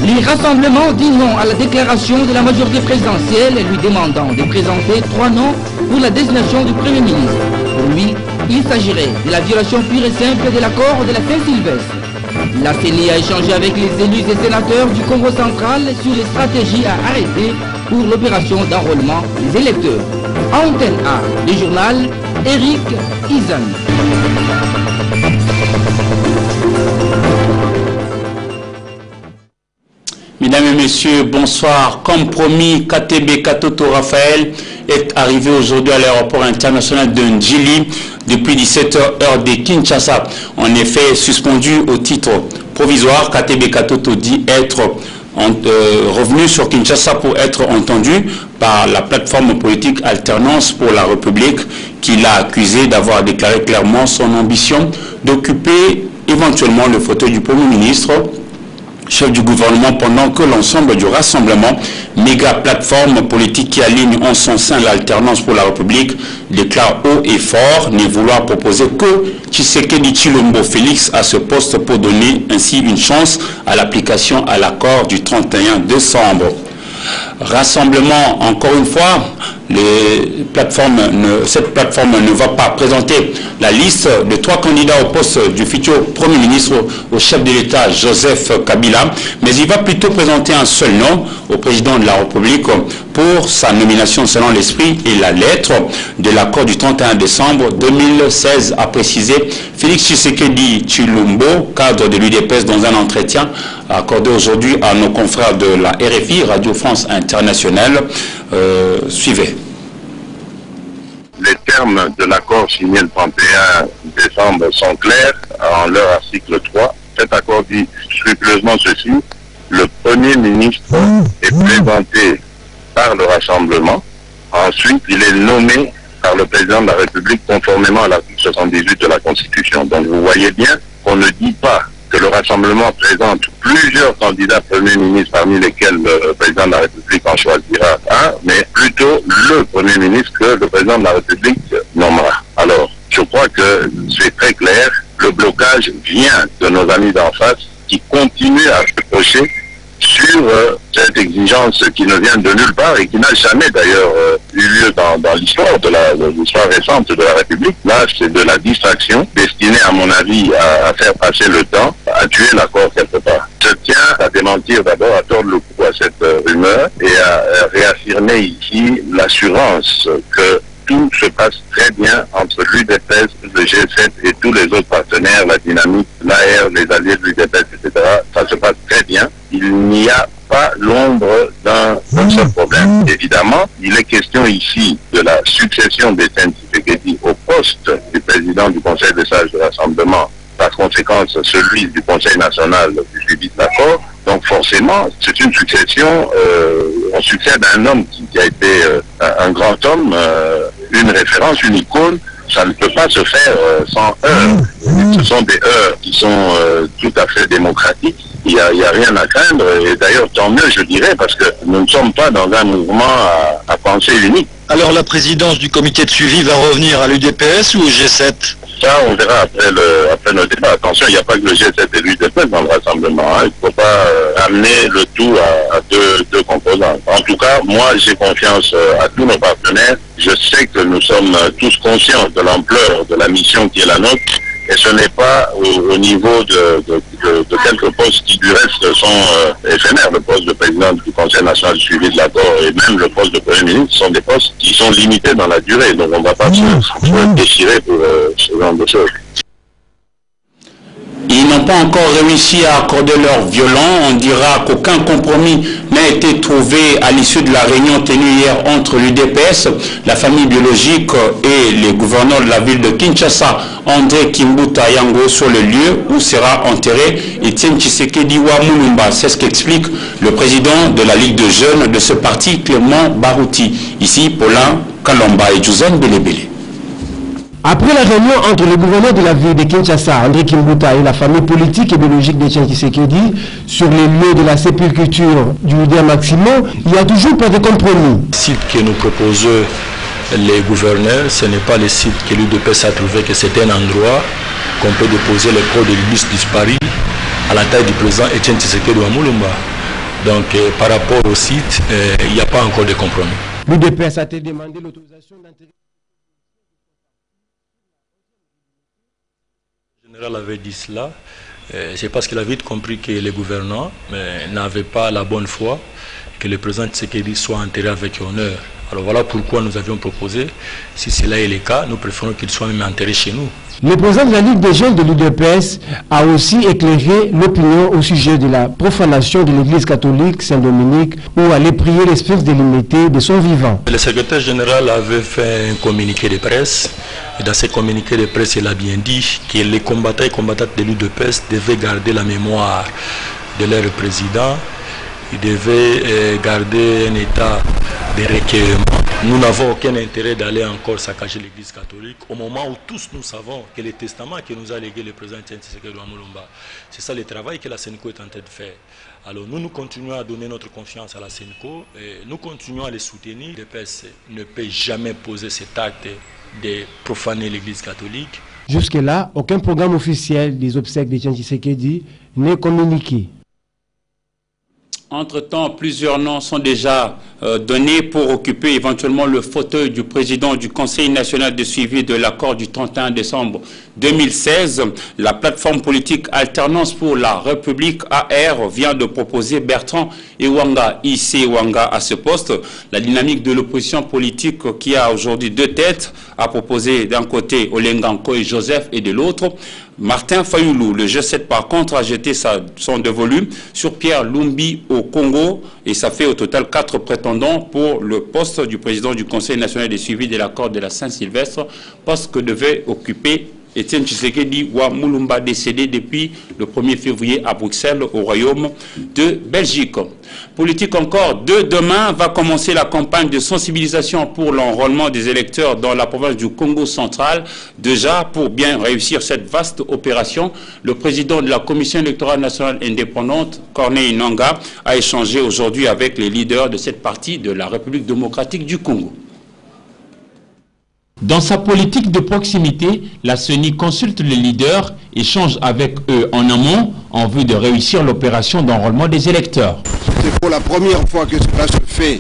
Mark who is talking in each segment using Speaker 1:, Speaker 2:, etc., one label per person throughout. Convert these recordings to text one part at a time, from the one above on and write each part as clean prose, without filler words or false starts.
Speaker 1: Les rassemblements dit non à la déclaration de la majorité présidentielle lui demandant de présenter 3 noms pour la désignation du Premier ministre. Pour lui, il s'agirait de la violation pure et simple de l'accord de la Saint-Sylvestre. La CENI a échangé avec les élus et sénateurs du Congo central sur les stratégies à arrêter pour l'opération d'enrôlement des électeurs. Antenne A, le journal, Eric Izan.
Speaker 2: Mesdames et messieurs, bonsoir. Comme promis, KTB Katoto Raphaël est arrivé aujourd'hui à l'aéroport international de Ndjili depuis 17h heure de Kinshasa. En effet, suspendu au titre provisoire, KTB Katoto dit être revenu sur Kinshasa pour être entendu par la plateforme politique Alternance pour la République, qui l'a accusé d'avoir déclaré clairement son ambition d'occuper éventuellement le fauteuil du Premier ministre, chef du gouvernement, pendant que l'ensemble du rassemblement, méga plateforme politique qui aligne en son sein l'alternance pour la République, déclare haut et fort ne vouloir proposer que Tshisekedi Tshilombo Félix à ce poste pour donner ainsi une chance à l'application à l'accord du 31 décembre. Rassemblement, encore une fois, cette plateforme ne va pas présenter la liste de 3 candidats au poste du futur Premier ministre au chef de l'État Joseph Kabila, mais il va plutôt présenter un seul nom au président de la République pour sa nomination selon l'esprit et la lettre de l'accord du 31 décembre 2016, a précisé Félix Tshisekedi Tshilombo, cadre de l'UDPS, dans un entretien accordé aujourd'hui à nos confrères de la RFI, Radio France Internationale. Suivez.
Speaker 3: Les termes de l'accord signé le 31 décembre sont clairs en leur article 3. Cet accord dit scrupuleusement ceci: le Premier ministre est présenté par le Rassemblement. Ensuite, il est nommé par le Président de la République conformément à l'article 78 de la Constitution. Donc vous voyez bien qu'on ne dit pas que le Rassemblement présente plusieurs candidats Premier ministre, parmi lesquels le Président de la République en choisira un, mais plutôt le Premier ministre que le Président de la République nommera. Alors, je crois que c'est très clair, le blocage vient de nos amis d'en face qui continuent à se reprocher sur cette exigence qui ne vient de nulle part et qui n'a jamais d'ailleurs eu lieu dans l'histoire l'histoire récente de la République. Là, c'est de la distraction destinée, à mon avis, à faire passer le temps, à tuer l'accord quelque part. Je tiens à démentir d'abord, à tordre le cou à cette rumeur et à réaffirmer ici l'assurance que tout se passe très bien entre l'UDPS, le G7 et tous les autres partenaires, la dynamique, l'AR, les alliés de l'UDPS, etc. Ça se passe très bien. Il n'y a pas l'ombre d'un seul problème. Évidemment, il est question ici de la succession des Tshisekedi au poste du président du Conseil des sages de rassemblement, par conséquence celui du Conseil national du suivi de l'accord. Donc forcément, c'est une succession, on succède à un homme qui a été un grand homme, une référence, une icône. Ça ne peut pas se faire sans heurts. Ce sont des heurts qui sont tout à fait démocratiques. Il n'y a rien à craindre. Et d'ailleurs, tant mieux, je dirais, parce que nous ne sommes pas dans un mouvement à pensée unique. Alors la présidence du comité de suivi va revenir à l'UDPS ou au G7? Ça, on verra après nos débats. Attention, il n'y a pas que le G7 et l'UDPS dans le rassemblement. Il ne faut pas amener le tout à deux composants. En tout cas, moi, j'ai confiance à tous nos partenaires. Je sais que nous sommes tous conscients de l'ampleur de la mission qui est la nôtre. Et ce n'est pas au niveau de quelques postes qui du reste sont éphémères. Le poste de président du Conseil national du suivi de l'accord et même le poste de Premier ministre sont des postes qui sont limités dans la durée. Donc on ne va pas se déchirer pour ce genre de choses.
Speaker 2: Ils n'ont pas encore réussi à accorder leur violon. On dira qu'aucun compromis n'a été trouvé à l'issue de la réunion tenue hier entre l'UDPS, la famille biologique et les gouverneurs de la ville de Kinshasa, André Kimbuta Yango, sur le lieu où sera enterré Etienne Tshisekedi Mulumba. C'est ce qu'explique le président de la Ligue de jeunes de ce parti, Clément Barouti. Ici, Paulin Kalomba et Josène Belebele.
Speaker 4: Après la réunion entre le gouverneur de la ville de Kinshasa, André Kimbuta, et la famille politique et biologique d'Etienne Tshisekedi sur les lieux de la sépulture du leader Maximo, il n'y a toujours pas de compromis.
Speaker 5: Le site que nous proposons les gouverneurs, ce n'est pas le site que l'UDPS a trouvé que c'était un endroit qu'on peut déposer les corps de l'illustre disparu à la taille du président Etienne Tshisekedi Wamulumba. Donc par rapport au site, il n'y a pas encore de compromis.
Speaker 4: L'UDPS a demandé l'autorisation d'intégrer.
Speaker 5: Le général avait dit cela. C'est parce qu'il a vite compris que les gouvernants n'avaient pas la bonne foi que le président Tshisekedi soit enterré avec honneur. Alors voilà pourquoi nous avions proposé, si cela est le cas, nous préférons qu'il soit même enterré chez nous.
Speaker 4: Le président de la Ligue des jeunes de l'UDPS a aussi éclairé l'opinion au sujet de la profanation de l'église catholique Saint-Dominique où allait prier l'espèce délimitée de son vivant.
Speaker 5: Le secrétaire général avait fait un communiqué de presse. Et dans ce communiqué de presse, il a bien dit que les combattants et combattantes de l'UDPS devaient garder la mémoire de leur président. Ils devaient garder un état de recueillement. Nous n'avons aucun intérêt d'aller encore saccager l'église catholique au moment où tous nous savons que le testament que nous a légué le président Tshisekedi Wamulumba, c'est ça le travail que la SENCO est en train de faire. Alors nous continuons à donner notre confiance à la SENCO et nous continuons à les soutenir. Le PS ne peut jamais poser cet acte de profaner l'église catholique.
Speaker 4: Jusque-là, aucun programme officiel des obsèques d'Etienne Tshisekedi n'est communiqué.
Speaker 2: Entre-temps, plusieurs noms sont déjà donnés pour occuper éventuellement le fauteuil du président du Conseil national de suivi de l'accord du 31 décembre 2016. La plateforme politique Alternance pour la République AR vient de proposer Bertrand Ewanga, I.C. Ewanga à ce poste. La dynamique de l'opposition politique qui a aujourd'hui deux têtes a proposé d'un côté Olenganko et Joseph et de l'autre Martin Fayoulou. Le G7 par contre a jeté son dévolu sur Pierre Lumbi au Congo et ça fait au total 4 prétendants pour le poste du président du Conseil national de suivi de l'accord de la Saint-Sylvestre, poste que devait occuper Etienne Tshisekedi Wamulumba, décédé depuis le 1er février à Bruxelles, au Royaume de Belgique. Politique encore, demain va commencer la campagne de sensibilisation pour l'enrôlement des électeurs dans la province du Congo central. Déjà, pour bien réussir cette vaste opération, le président de la Commission électorale nationale indépendante, Corneille Nangaa, a échangé aujourd'hui avec les leaders de cette partie de la République démocratique du Congo.
Speaker 1: Dans sa politique de proximité, la CENI consulte les leaders, échange avec eux en amont en vue de réussir l'opération d'enrôlement des électeurs.
Speaker 6: C'est pour la première fois que cela se fait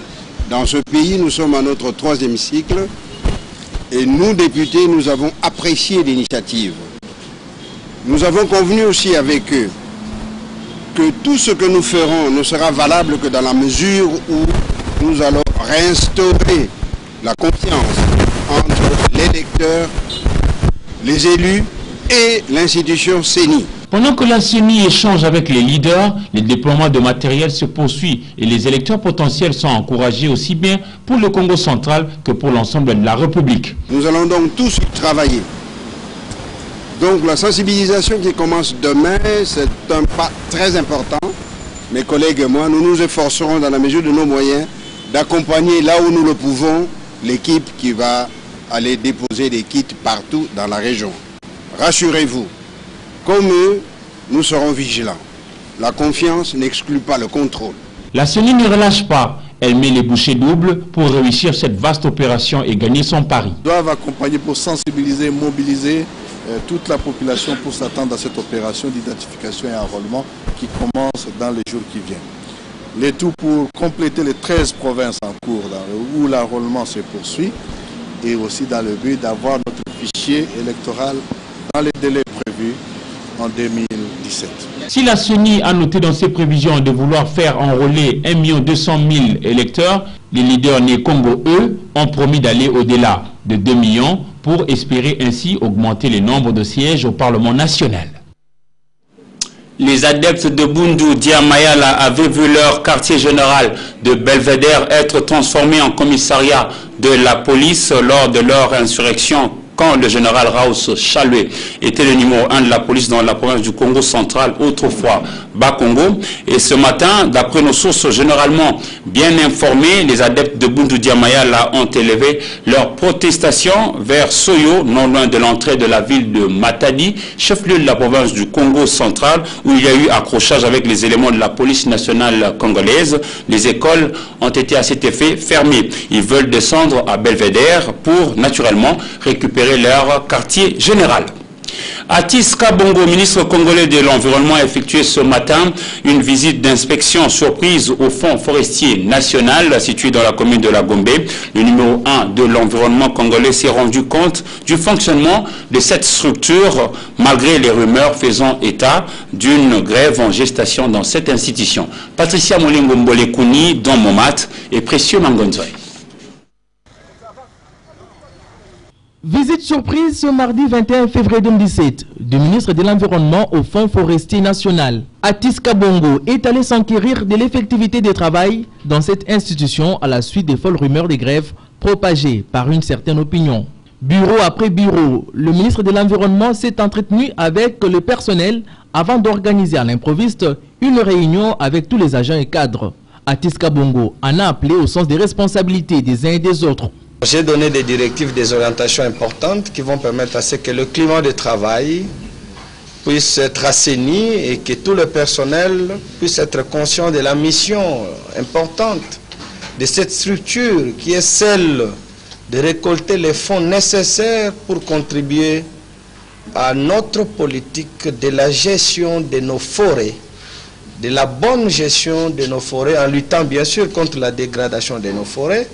Speaker 6: dans ce pays. Nous sommes à notre 3e cycle et nous, députés, nous avons apprécié l'initiative. Nous avons convenu aussi avec eux que tout ce que nous ferons ne sera valable que dans la mesure où nous allons réinstaurer la confiance entre l'électeur, les élus et l'institution CENI.
Speaker 1: Pendant que la CENI échange avec les leaders, le déploiement de matériel se poursuit et les électeurs potentiels sont encouragés aussi bien pour le Congo central que pour l'ensemble de la République.
Speaker 6: Nous allons donc tous y travailler. Donc la sensibilisation qui commence demain, c'est un pas très important. Mes collègues et moi, nous nous efforcerons dans la mesure de nos moyens d'accompagner là où nous le pouvons l'équipe qui va aller déposer des kits partout dans la région. Rassurez-vous, comme eux, nous serons vigilants. La confiance n'exclut pas le contrôle.
Speaker 1: La CENI ne relâche pas. Elle met les bouchées doubles pour réussir cette vaste opération et gagner son pari.
Speaker 7: Ils doivent accompagner pour sensibiliser, mobiliser toute la population pour s'attendre à cette opération d'identification et enrôlement qui commence dans les jours qui viennent. Le tout pour compléter les 13 provinces en cours où l'enrôlement se poursuit et aussi dans le but d'avoir notre fichier électoral dans les délais prévus en 2017.
Speaker 1: Si la CENI a noté dans ses prévisions de vouloir faire enrôler 1 200 000 électeurs, les leaders nés Congo, eux, ont promis d'aller au-delà de 2 millions pour espérer ainsi augmenter le nombre de sièges au Parlement national.
Speaker 2: Les adeptes de Bundu Diamayala avaient vu leur quartier général de Belvédère être transformé en commissariat de la police lors de leur insurrection quand le général Raus Chalué était le numéro 1 de la police dans la province du Congo central, autrefois Bas-Congo. Et ce matin, d'après nos sources généralement bien informées, les adeptes de Bundu Diamayala ont élevé leur protestation vers Soyo, non loin de l'entrée de la ville de Matadi, chef-lieu de la province du Congo central, où il y a eu accrochage avec les éléments de la police nationale congolaise. Les écoles ont été à cet effet fermées. Ils veulent descendre à Belvédère pour, naturellement, récupérer leur quartier général. Atis Kabongo, ministre congolais de l'Environnement, a effectué ce matin une visite d'inspection surprise au Fonds forestier national situé dans la commune de la Gombe. Le numéro 1 de l'environnement congolais s'est rendu compte du fonctionnement de cette structure malgré les rumeurs faisant état d'une grève en gestation dans cette institution. Patricia Molingo Mbolekuni, Don Momat et Précieux Mangonzoy.
Speaker 8: Visite surprise ce mardi 21 février 2017 du ministre de l'Environnement au Fonds forestier national. Atis Kabongo est allé s'enquérir de l'effectivité des travail dans cette institution à la suite des folles rumeurs de grève propagées par une certaine opinion. Bureau après bureau, le ministre de l'Environnement s'est entretenu avec le personnel avant d'organiser à l'improviste une réunion avec tous les agents et cadres. Atis Kabongo en a appelé au sens des responsabilités des uns et des autres.
Speaker 9: J'ai donné des directives, des orientations importantes qui vont permettre à ce que le climat de travail puisse être assaini et que tout le personnel puisse être conscient de la mission importante de cette structure qui est celle de récolter les fonds nécessaires pour contribuer à notre politique de la gestion de nos forêts, de la bonne gestion de nos forêts en luttant bien sûr contre la dégradation de nos forêts,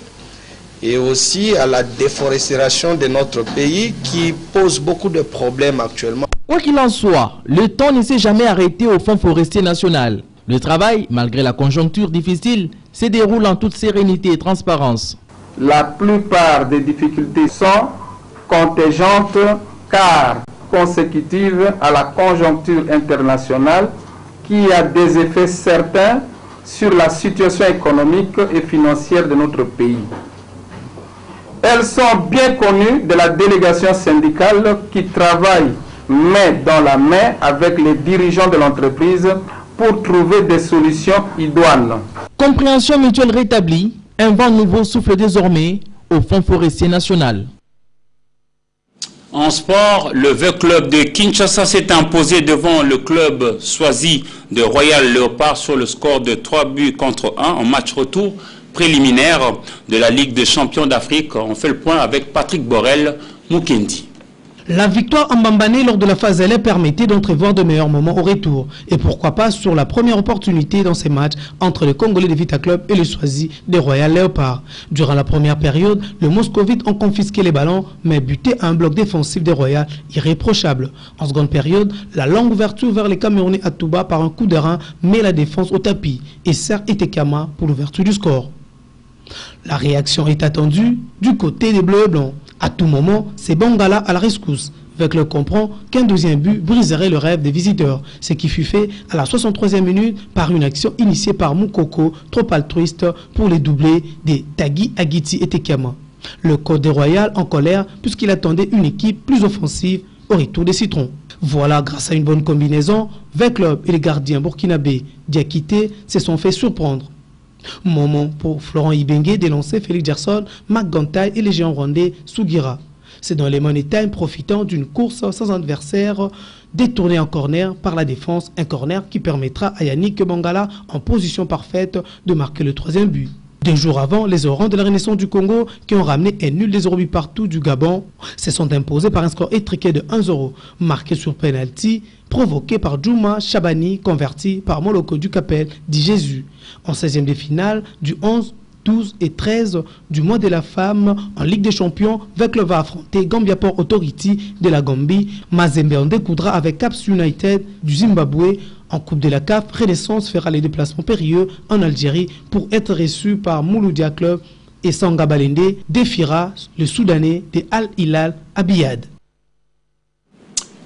Speaker 9: et aussi à la déforestation de notre pays qui pose beaucoup de problèmes actuellement.
Speaker 8: Quoi qu'il en soit, le temps ne s'est jamais arrêté au Fonds forestier national. Le travail, malgré la conjoncture difficile, se déroule en toute sérénité et transparence.
Speaker 10: La plupart des difficultés sont contingentes car consécutives à la conjoncture internationale qui a des effets certains sur la situation économique et financière de notre pays. Elles sont bien connues de la délégation syndicale qui travaille main dans la main avec les dirigeants de l'entreprise pour trouver des solutions idoines.
Speaker 8: Compréhension mutuelle rétablie, un vent nouveau souffle désormais au Fonds forestier national.
Speaker 2: En sport, le V-Club de Kinshasa s'est imposé devant le club Swazi de Royal Léopard sur le score de 3-1 en match retour préliminaire de la Ligue des champions d'Afrique. On fait le point avec Patrick Borel Mukendi.
Speaker 11: La victoire en Mbambané lors de la phase LA permettait d'entrevoir de meilleurs moments au retour. Et pourquoi pas sur la première opportunité dans ces matchs entre le Congolais de Vita Club et le Swazi des Royal Léopard. Durant la première période, les Moscovites ont confisqué les ballons, mais buté un bloc défensif des Royal irréprochable. En seconde période, la longue ouverture vers les Camerounais à Touba par un coup de rein met la défense au tapis et sert Itekama pour l'ouverture du score. La réaction est attendue du côté des Bleus et Blancs. À tout moment, c'est Bangala à la rescousse. Vecler comprend qu'un deuxième but briserait le rêve des visiteurs, ce qui fut fait à la 63e minute par une action initiée par Moukoko, trop altruiste pour les doublés des Tagui, Agiti et Tekama. Le Côte des Royal en colère puisqu'il attendait une équipe plus offensive au retour des Citrons. Voilà, grâce à une bonne combinaison, Vecler et les gardiens burkinabés Diakité se sont fait surprendre. Moment pour Florent Ibengue d'élancer Félix Gerson, Marc Gantaï et les géants rwandais Sugira. C'est dans les Money Time profitant d'une course sans adversaire détournée en corner par la défense, un corner qui permettra à Yannick Bangala en position parfaite de marquer le troisième but. 2 jours avant, les Orangs de la Renaissance du Congo, qui ont ramené un nul des 0 buts partout du Gabon, se sont imposés par un score étriqué de 1-0, marqué sur penalty, provoqué par Djouma Chabani, converti par Moloko du Capel, dit Jésus. En 16e de finale, du 11, 12 et 13 du mois de la femme en Ligue des Champions, Vecler va affronter Gambia Port Authority de la Gambie. Mazembe en découdra avec Caps United du Zimbabwe. En Coupe de la CAF, Renaissance fera les déplacements périlleux en Algérie pour être reçu par Mouloudia Club et Sanga Balende défiera le Soudanais de Al Hilal Abiyad.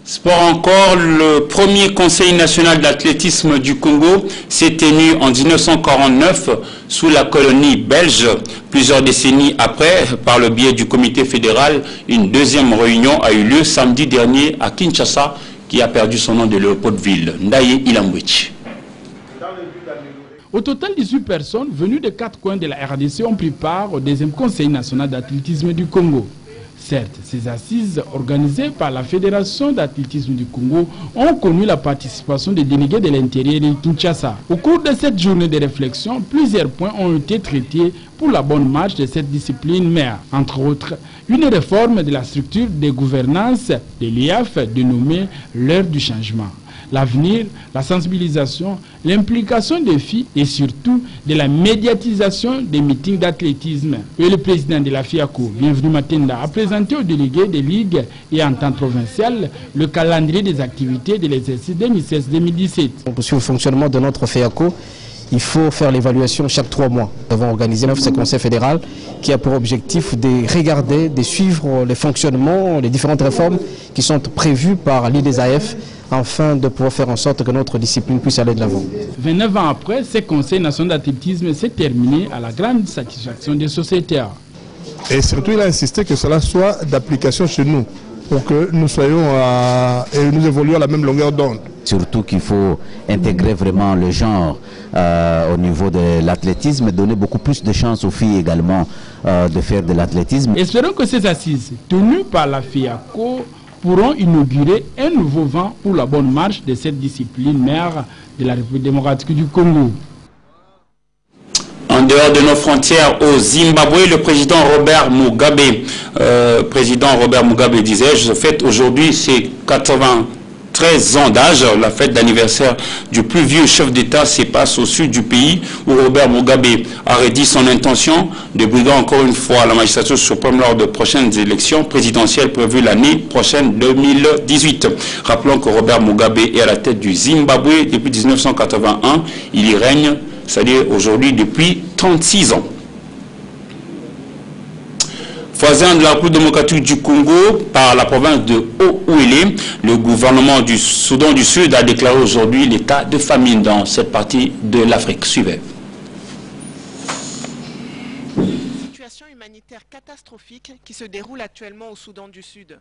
Speaker 2: Sport encore, le premier conseil national d'athlétisme du Congo s'est tenu en 1949 sous la colonie belge. Plusieurs décennies après, par le biais du comité fédéral, une deuxième réunion a eu lieu samedi dernier à Kinshasa, qui a perdu son nom de Léopoldville. Ndaye Ilambouchi.
Speaker 12: Au total, 18 personnes venues de 4 coins de la RDC ont pris part au deuxième conseil national d'athlétisme du Congo. Certes, ces assises organisées par la Fédération d'athlétisme du Congo ont connu la participation des délégués de l'intérieur de Kinshasa. Au cours de cette journée de réflexion, plusieurs points ont été traités pour la bonne marche de cette discipline mère. Entre autres, une réforme de la structure de gouvernance de l'IAF dénommée l'heure du changement. L'avenir, la sensibilisation, l'implication des filles et surtout de la médiatisation des meetings d'athlétisme. Et le président de la FIACO, Bienvenu Matenda, a présenté aux délégués des ligues et ententes provinciales le calendrier des activités de l'exercice 2016-2017.
Speaker 13: Sur le fonctionnement de notre FIACO, il faut faire l'évaluation chaque 3 mois. Nous avons organisé ce conseil fédéral qui a pour objectif de regarder, de suivre les fonctionnements, les différentes réformes qui sont prévues par l'IDESAF afin de pouvoir faire en sorte que notre discipline puisse aller de l'avant.
Speaker 12: 29 ans après, ce conseil national d'athlétisme s'est terminé à la grande satisfaction des sociétaires.
Speaker 7: Et surtout, il a insisté que cela soit d'application chez nous, pour que nous soyons et nous évoluons à la même longueur d'onde.
Speaker 14: Surtout qu'il faut intégrer vraiment le genre au niveau de l'athlétisme, donner beaucoup plus de chances aux filles également de faire de l'athlétisme.
Speaker 12: Espérons que ces assises, tenues par la FIACO, pourront inaugurer un nouveau vent pour la bonne marche de cette discipline mère de la République démocratique du Congo.
Speaker 2: En dehors de nos frontières, au Zimbabwe, le président Robert Mugabe disait, je fête aujourd'hui ses 93 ans d'âge, la fête d'anniversaire du plus vieux chef d'État se passe au sud du pays, où Robert Mugabe a redit son intention de briguer encore une fois la magistrature suprême lors de prochaines élections présidentielles prévues l'année prochaine 2018. Rappelons que Robert Mugabe est à la tête du Zimbabwe depuis 1981. Il y règne, c'est-à-dire aujourd'hui depuis 36 ans. Voisin de la République démocratique du Congo, par la province de Haut-Ouélé, le gouvernement du Soudan du Sud a déclaré aujourd'hui l'état de famine dans cette partie de l'Afrique. Suivez.
Speaker 15: Situation humanitaire catastrophique qui se déroule actuellement au Soudan du Sud.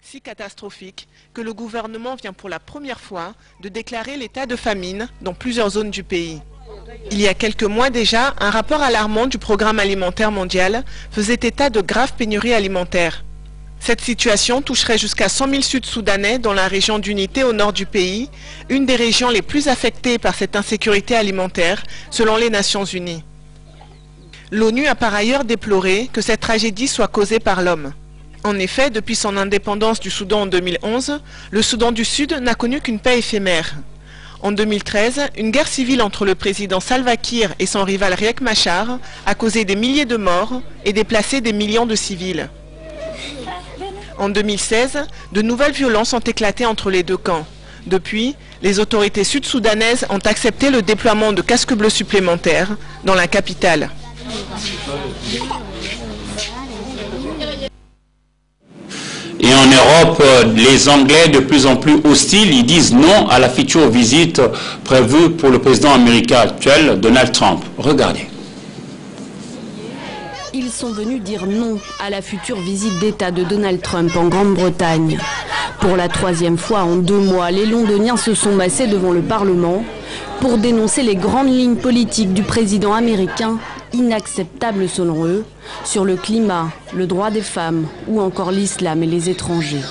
Speaker 15: Si catastrophique que le gouvernement vient pour la première fois de déclarer l'état de famine dans plusieurs zones du pays. Il y a quelques mois déjà, un rapport alarmant du Programme alimentaire mondial faisait état de graves pénuries alimentaires. Cette situation toucherait jusqu'à 100 000 Sud-Soudanais dans la région d'Unité au nord du pays, une des régions les plus affectées par cette insécurité alimentaire, selon les Nations Unies. L'ONU a par ailleurs déploré que cette tragédie soit causée par l'homme. En effet, depuis son indépendance du Soudan en 2011, le Soudan du Sud n'a connu qu'une paix éphémère. En 2013, une guerre civile entre le président Salva Kiir et son rival Riek Machar a causé des milliers de morts et déplacé des millions de civils. En 2016, de nouvelles violences ont éclaté entre les deux camps. Depuis, les autorités sud-soudanaises ont accepté le déploiement de casques bleus supplémentaires dans la capitale.
Speaker 2: Et en Europe, les Anglais de plus en plus hostiles, ils disent non à la future visite prévue pour le président américain actuel, Donald Trump. Regardez.
Speaker 16: Ils sont venus dire non à la future visite d'État de Donald Trump en Grande-Bretagne. Pour la 3e fois en 2 mois, les Londoniens se sont massés devant le Parlement pour dénoncer les grandes lignes politiques du président américain, inacceptables selon eux, sur le climat, le droit des femmes ou encore l'islam et les étrangers.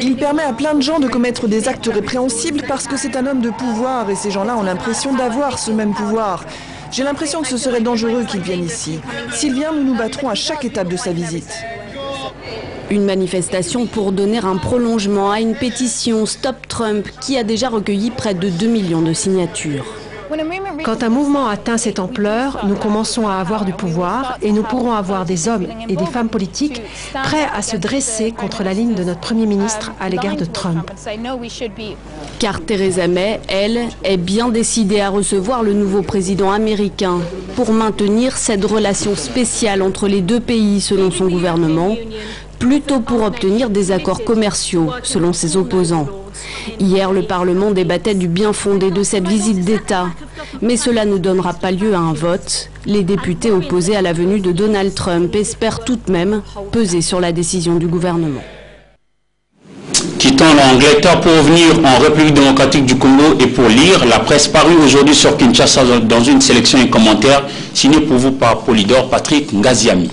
Speaker 17: Il permet à plein de gens de commettre des actes répréhensibles parce que c'est un homme de pouvoir et ces gens-là ont l'impression d'avoir ce même pouvoir. J'ai l'impression que ce serait dangereux qu'il vienne ici. S'il vient, nous nous battrons à chaque étape de sa visite.
Speaker 16: Une manifestation pour donner un prolongement à une pétition Stop Trump qui a déjà recueilli près de 2 millions de signatures.
Speaker 18: Quand un mouvement atteint cette ampleur, nous commençons à avoir du pouvoir et nous pourrons avoir des hommes et des femmes politiques prêts à se dresser contre la ligne de notre Premier ministre à l'égard de Trump.
Speaker 16: Car Theresa May, elle, est bien décidée à recevoir le nouveau président américain pour maintenir cette relation spéciale entre les deux pays selon son gouvernement, plutôt pour obtenir des accords commerciaux selon ses opposants. Hier, le Parlement débattait du bien fondé de cette visite d'État, mais cela ne donnera pas lieu à un vote. Les députés opposés à la venue de Donald Trump espèrent tout de même peser sur la décision du gouvernement.
Speaker 2: Quittons l'Angleterre pour revenir en République démocratique du Congo et pour lire la presse parue aujourd'hui sur Kinshasa dans une sélection et commentaires signée pour vous par Polydor Patrick Ngaziami.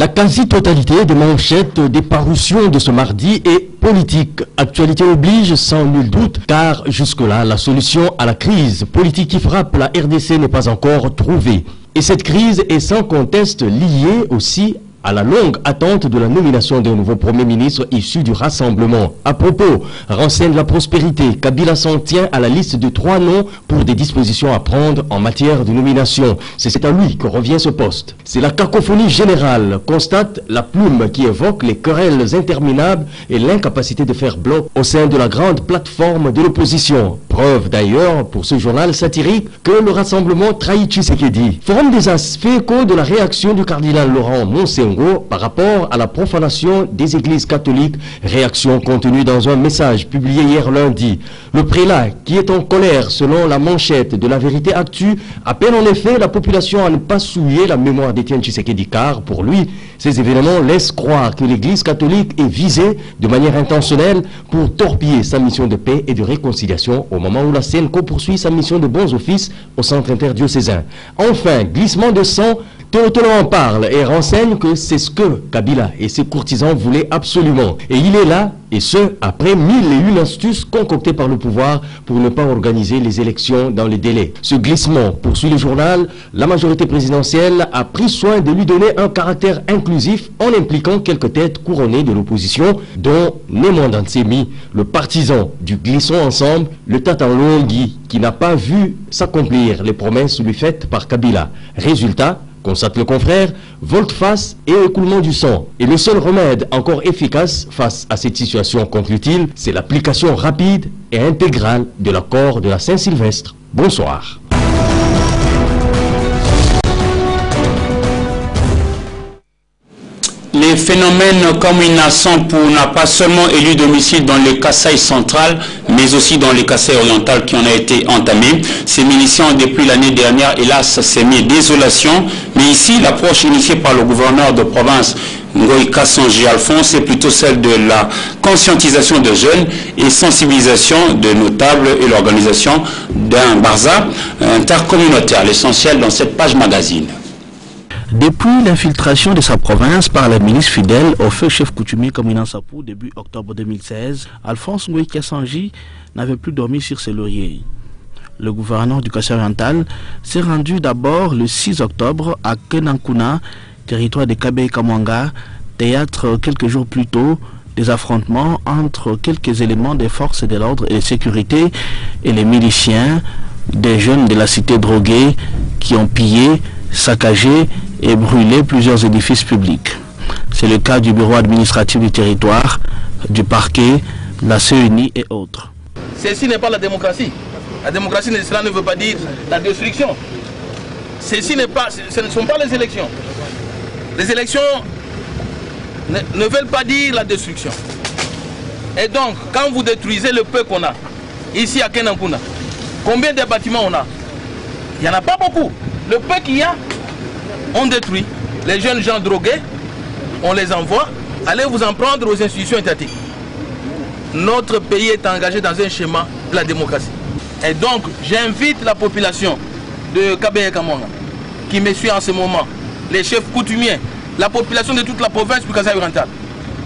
Speaker 4: La quasi-totalité des manchettes des parutions de ce mardi est politique. Actualité oblige sans nul doute, car jusque-là, la solution à la crise politique qui frappe la RDC n'est pas encore trouvée. Et cette crise est sans conteste liée aussi à la longue attente de la nomination d'un nouveau Premier ministre issu du Rassemblement. À propos, renseigne la prospérité, Kabila s'en tient à la liste de 3 noms pour des dispositions à prendre en matière de nomination. C'est à lui que revient ce poste. C'est la cacophonie générale, constate la plume qui évoque les querelles interminables et l'incapacité de faire bloc au sein de la grande plateforme de l'opposition. Preuve d'ailleurs pour ce journal satirique que le Rassemblement trahit Tshisekedi. Forum des As fait écho de la réaction du cardinal Laurent Monsengo par rapport à la profanation des églises catholiques, réaction contenue dans un message publié hier lundi. Le prélat, qui est en colère selon la manchette de La Vérité Actu, appelle en effet la population à ne pas souiller la mémoire d'Étienne Tshisekedi, car pour lui, ces événements laissent croire que l'église catholique est visée de manière intentionnelle pour torpiller sa mission de paix et de réconciliation au moment où la CNCO poursuit sa mission de bons offices au centre interdiocésain. Enfin, glissement de sang, Théotolo en parle et renseigne que c'est ce que Kabila et ses courtisans voulaient absolument. Et il est là, et ce, après 1001 astuces concoctées par le pouvoir pour ne pas organiser les élections dans les délais. Ce glissement, poursuit le journal, la majorité présidentielle a pris soin de lui donner un caractère inclusif en impliquant quelques têtes couronnées de l'opposition, dont Némon Dansemi, le partisan du glissons ensemble, le Tatan Longhi, qui n'a pas vu s'accomplir les promesses lui faites par Kabila. Résultat, constate le confrère, volte-face et écoulement du sang. Et le seul remède encore efficace face à cette situation, conclut-il, c'est l'application rapide et intégrale de l'accord de la Saint-Sylvestre. Bonsoir.
Speaker 2: Les phénomènes comme Inasampu n'a pas seulement élu domicile dans le Kasaï central, mais aussi dans le Kasaï oriental qui en a été entamé. Ces miliciens, depuis l'année dernière, hélas, s'est mis désolation. Mais ici, l'approche initiée par le gouverneur de province, Ngoï Kassanji Alphonse, est plutôt celle de la conscientisation de jeunes et sensibilisation de notables et l'organisation d'un Barza intercommunautaire. L'essentiel dans cette page magazine.
Speaker 19: Depuis l'infiltration de sa province par la milice fidèle au feu chef coutumier comme Inasampu début octobre 2016, Alphonse Ngoï Kassanji n'avait plus dormi sur ses lauriers. Le gouverneur du Kasaï oriental s'est rendu d'abord le 6 octobre à Kenankuna, territoire de Kabé-Kamwanga, théâtre quelques jours plus tôt des affrontements entre quelques éléments des forces de l'ordre et de sécurité et les miliciens, des jeunes de la cité droguée qui ont pillé, saccagé et brûlé plusieurs édifices publics. C'est le cas du bureau administratif du territoire, du parquet, la CENI et autres.
Speaker 20: Ceci n'est pas la démocratie. La démocratie, cela ne veut pas dire la destruction. Ce ne sont pas les élections. Les élections ne veulent pas dire la destruction. Et donc, quand vous détruisez le peu qu'on a, ici à Kenankuna, combien de bâtiments on a? Il n'y en a pas beaucoup. Le peu qu'il y a, on détruit. Les jeunes gens drogués, on les envoie. Allez vous en prendre aux institutions étatiques. Notre pays est engagé dans un schéma de la démocratie. Et donc, j'invite la population de Kabé-Kamwanga, qui me suit en ce moment, les chefs coutumiers, la population de toute la province du Kasaï oriental,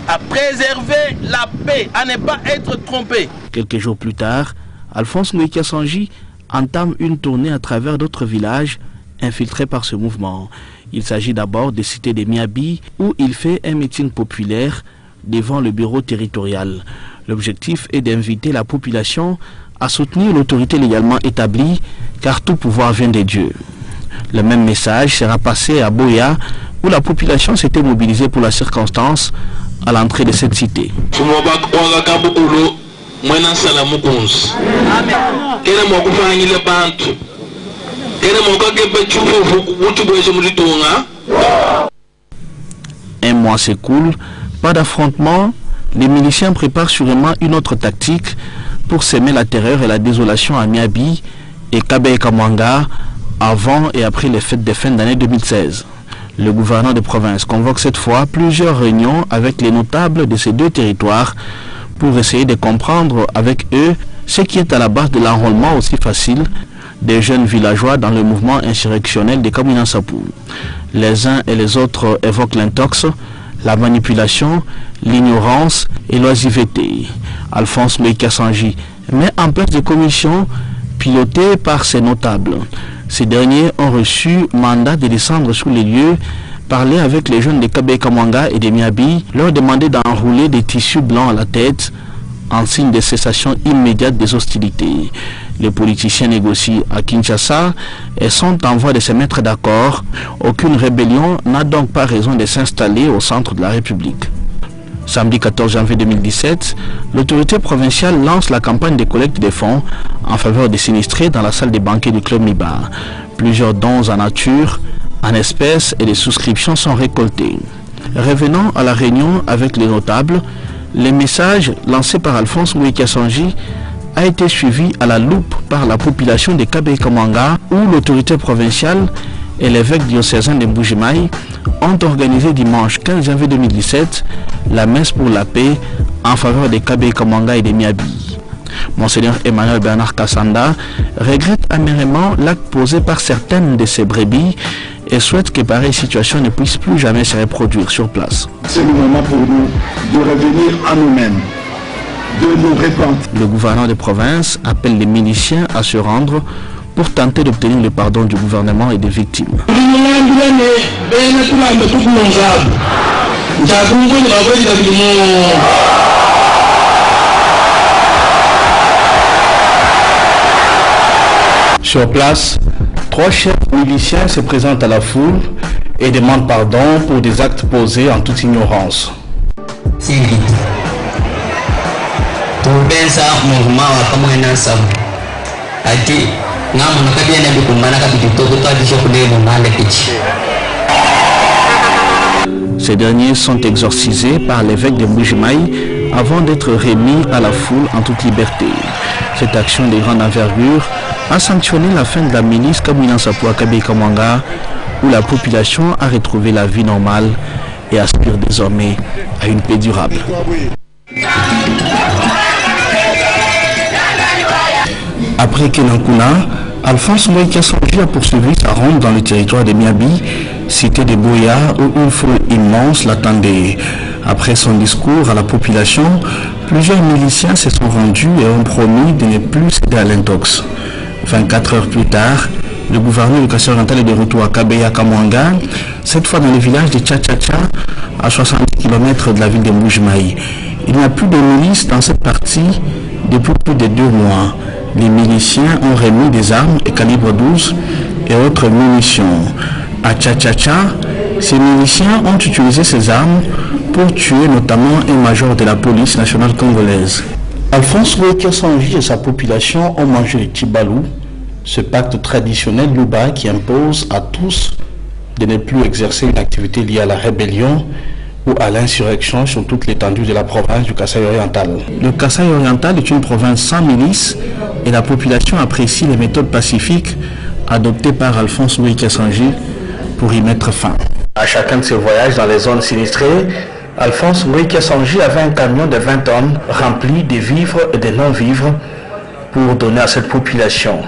Speaker 20: à préserver la paix, à ne pas être trompé.
Speaker 19: Quelques jours plus tard, Alphonse Ngoï Kassanji entame une tournée à travers d'autres villages infiltrés par ce mouvement. Il s'agit d'abord des cités de Miabi, où il fait un meeting populaire devant le bureau territorial. L'objectif est d'inviter la population à soutenir l'autorité légalement établie, car tout pouvoir vient de Dieu. Le même message sera passé à Boya, où la population s'était mobilisée pour la circonstance à l'entrée de cette cité. Un mois s'écoule, pas d'affrontement. Les miliciens préparent sûrement une autre tactique pour semer la terreur et la désolation à Miabi et Kabé-Kamwanga avant et après les fêtes de fin d'année 2016. Le gouverneur de province convoque cette fois plusieurs réunions avec les notables de ces deux territoires pour essayer de comprendre avec eux ce qui est à la base de l'enrôlement aussi facile des jeunes villageois dans le mouvement insurrectionnel de Inasampu. Les uns et les autres évoquent l'intox, la manipulation, l'ignorance et l'oisiveté. Alphonse Ngoï Kassanji met en place des commissions pilotées par ces notables. Ces derniers ont reçu mandat de descendre sur les lieux, parler avec les jeunes de Kabé Kamwanga et de Miabi, leur demander d'enrouler des tissus blancs à la tête en signe de cessation immédiate des hostilités. Les politiciens négocient à Kinshasa et sont en voie de se mettre d'accord. Aucune rébellion n'a donc pas raison de s'installer au centre de la République. Samedi 14 janvier 2017, l'autorité provinciale lance la campagne de collecte des fonds en faveur des sinistrés dans la salle des banquets du Club Miba. Plusieurs dons en nature, en espèces et des souscriptions sont récoltés. Revenons à la réunion avec les notables. Les messages lancés par Alphonse Ngoï Kassanji a été suivi à la loupe par la population de Kabé Kamwanga, où l'autorité provinciale et l'évêque diocésain de Mbujimaï ont organisé dimanche 15 janvier 2017 la messe pour la paix en faveur des Kabé Kamwanga et des Miabi. Monseigneur Emmanuel Bernard Kassanda regrette amèrement l'acte posé par certaines de ces brebis et souhaite que pareille situation ne puisse plus jamais se reproduire sur place.
Speaker 21: C'est le moment pour nous de revenir à nous-mêmes, de nous repentir.
Speaker 19: Le gouverneur de province appelle les miliciens à se rendre pour tenter d'obtenir le pardon du gouvernement et des victimes. Sur place, 3 chefs miliciens se présentent à la foule et demandent pardon pour des actes posés en toute ignorance. Ces derniers sont exorcisés par l'évêque de Mbujimaï avant d'être remis à la foule en toute liberté. Cette action de grande envergure a sanctionné la fin de la milice Kamwina Nsapu à Kabé Kamwanga, où la population a retrouvé la vie normale et aspire désormais à une paix durable. Après Kenankuna, Alphonse Ngoï Kassanji a poursuivi sa ronde dans le territoire de Miabi, cité de Boya, où une foule immense l'attendait. Après son discours à la population, plusieurs miliciens se sont rendus et ont promis de ne plus céder à l'intox. 24 heures plus tard, le gouverneur du Kasaï oriental est de retour à Kabé Kamwanga, cette fois dans le village de Tchatchacha, à 70 km de la ville de Mbujimaï. Il n'y a plus de milices dans cette partie depuis plus de 2 mois. Les miliciens ont remis des armes et calibre 12 et autres munitions. À Tchatchacha, ces miliciens ont utilisé ces armes pour tuer notamment un major de la police nationale congolaise. Alphonse Ngoï Kassanji et sa population ont mangé le Tibalou, ce pacte traditionnel Luba qui impose à tous de ne plus exercer une activité liée à la rébellion ou à l'insurrection sur toute l'étendue de la province du Kasaï oriental. Le Kasaï oriental est une province sans milice et la population apprécie les méthodes pacifiques adoptées par Alphonse Ngoï Kassanji pour y mettre fin. À chacun de ses voyages dans les zones sinistrées, Alphonse Ngoï Kassanji avait un camion de 20 tonnes rempli de vivres et de non-vivres pour donner à cette population.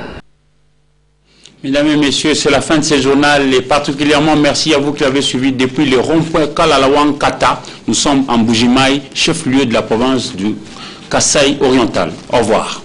Speaker 2: Mesdames et messieurs, c'est la fin de ce journal et particulièrement merci à vous qui l'avez suivi depuis le rond-point Kalalawan Kata. Nous sommes en Mbujimaï, chef-lieu de la province du Kasaï oriental. Au revoir.